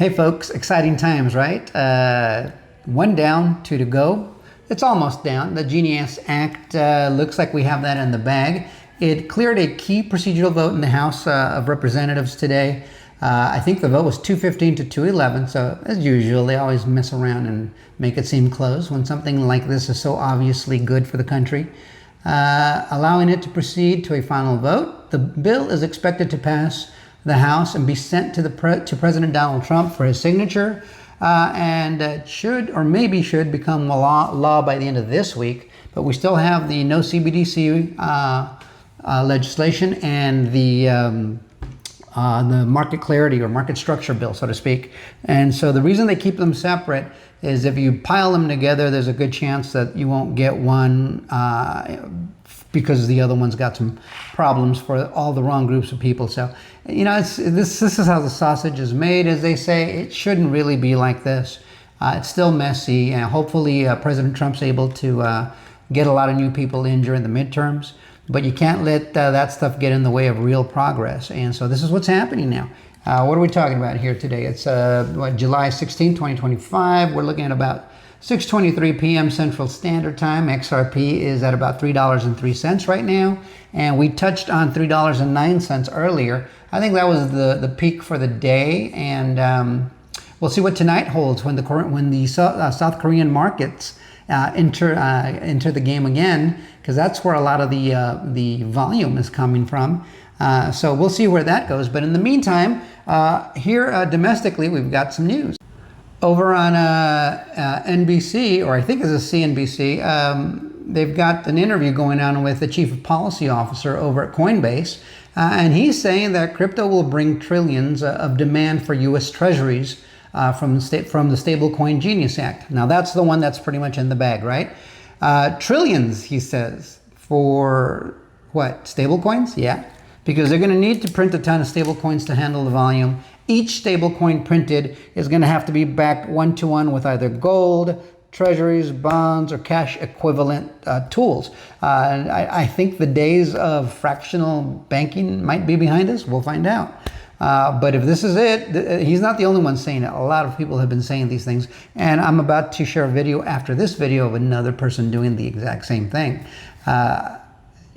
Hey folks, exciting times, right? One down, two to go. It's almost down. The Genius Act looks like we have that in the bag. It cleared a key procedural vote in the House of Representatives today. I think the vote was 215 to 211, so as usual, they always mess around and make it seem close when something like this is so obviously good for the country. Allowing it to proceed to a final vote. The bill is expected to pass the House and be sent to President Donald Trump for his signature, and should or maybe should become law by the end of this week. But we still have the no CBDC legislation and the market clarity or market structure bill, so to speak. And so the reason they keep them separate is if you pile them together, there's a good chance that you won't get one because the other one's got some problems for all the wrong groups of people. So, you know, this is how the sausage is made, as they say. It shouldn't really be like this. It's still messy, and hopefully President Trump's able to get a lot of new people in during the midterms. But you can't let that stuff get in the way of real progress. And so this is what's happening now. What are we talking about here today? It's July 16, 2025. We're looking at about 6:23 p.m. Central Standard Time. XRP is at about $3.03 right now. And we touched on $3.09 earlier. I think that was the peak for the day. And we'll see what tonight holds when the South Korean markets enter the game again, because that's where a lot of the volume is coming from. So we'll see where that goes. But in the meantime, here domestically, we've got some news. Over on NBC, or I think it's a CNBC, they've got an interview going on with the chief policy officer over at Coinbase. And he's saying that crypto will bring trillions of demand for U.S. treasuries from the Stablecoin Genius Act. Now, that's the one that's pretty much in the bag, right? Trillions, he says, for what? Stablecoins? Yeah. Because they're going to need to print a ton of stablecoins to handle the volume. Each stablecoin printed is going to have to be backed one-to-one with either gold, treasuries, bonds, or cash equivalent tools. And I think the days of fractional banking might be behind us. We'll find out. But if this is it, he's not the only one saying it. A lot of people have been saying these things. And I'm about to share a video after this video of another person doing the exact same thing.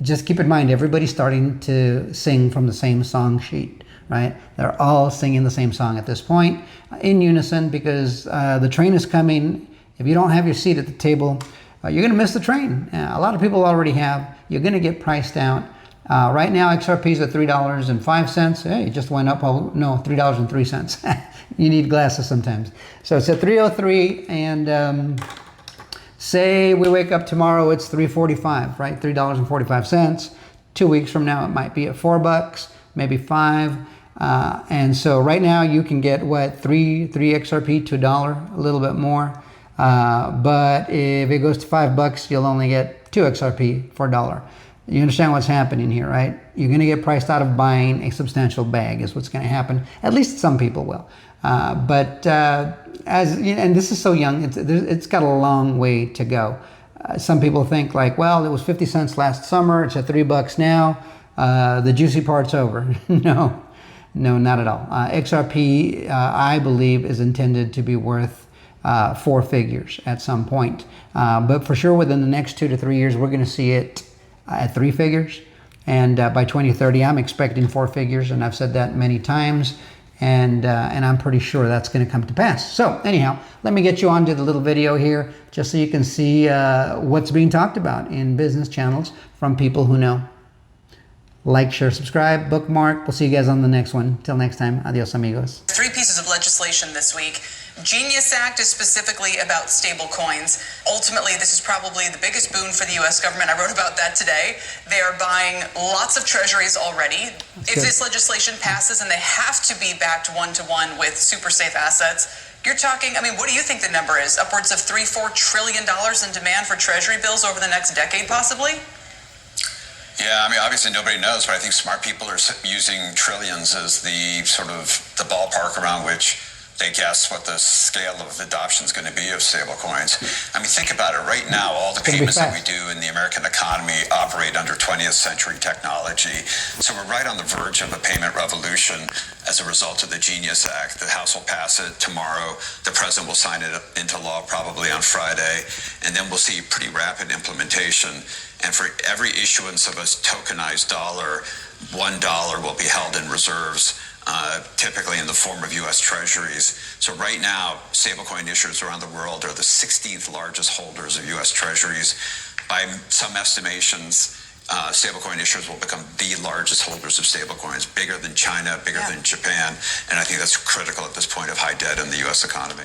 Just keep in mind, everybody's starting to sing from the same song sheet, right? They're all singing the same song at this point in unison, because the train is coming. If you don't have your seat at the table, you're going to miss the train. A lot of people already have. You're going to get priced out. Right now, XRP is at $3.05. Hey, it just went up. Oh, no, $3.03. You need glasses sometimes. So it's at 303, and say we wake up tomorrow, it's 345, right? $3.45. 2 weeks from now, it might be at $4, maybe $5. And so right now you can get what, three XRP to $1, a little bit more. But if it goes to $5, you'll only get 2 XRP for $1. You understand what's happening here, right? You're going to get priced out of buying a substantial bag is what's going to happen. At least some people will. But as you know, and this is so young, it's got a long way to go. Some people think like, well, it was 50 cents last summer. It's at $3 now. The juicy part's over. No, not at all. XRP, I believe, is intended to be worth 4 figures at some point. But for sure, within the next 2 to 3 years, we're going to see it at 3 figures. And by 2030, I'm expecting 4 figures. And I've said that many times. And I'm pretty sure that's going to come to pass. So anyhow, let me get you onto the little video here, just so you can see what's being talked about in business channels from people who know. Like, share, subscribe, bookmark. We'll see you guys on the next one. Till next time, adios amigos. 3 pieces of legislation this week. Genius Act is specifically about stable coins. Ultimately, this is probably the biggest boon for the U.S. government. I wrote about that today. They are buying lots of treasuries already. If this legislation passes and they have to be backed one-to-one with super safe assets, you're talking, I mean, what do you think the number is? Upwards of $3-4 trillion in demand for treasury bills over the next decade, possibly? Yeah, I mean, obviously nobody knows, but I think smart people are using trillions as the sort of the ballpark around which they guess what the scale of adoption is going to be of stablecoins. I mean, think about it. Right now, all the payments that we do in the American economy operate under 20th century technology. So we're right on the verge of a payment revolution as a result of the Genius Act. The House will pass it tomorrow. The president will sign it into law probably on Friday. And then we'll see pretty rapid implementation. And for every issuance of a tokenized dollar, $1 will be held in reserves, typically in the form of U.S. Treasuries. So right now, stablecoin issuers around the world are the 16th largest holders of U.S. Treasuries. By some estimations, stablecoin issuers will become the largest holders of stablecoins, bigger than China, bigger than Japan. And I think that's critical at this point of high debt in the U.S. economy.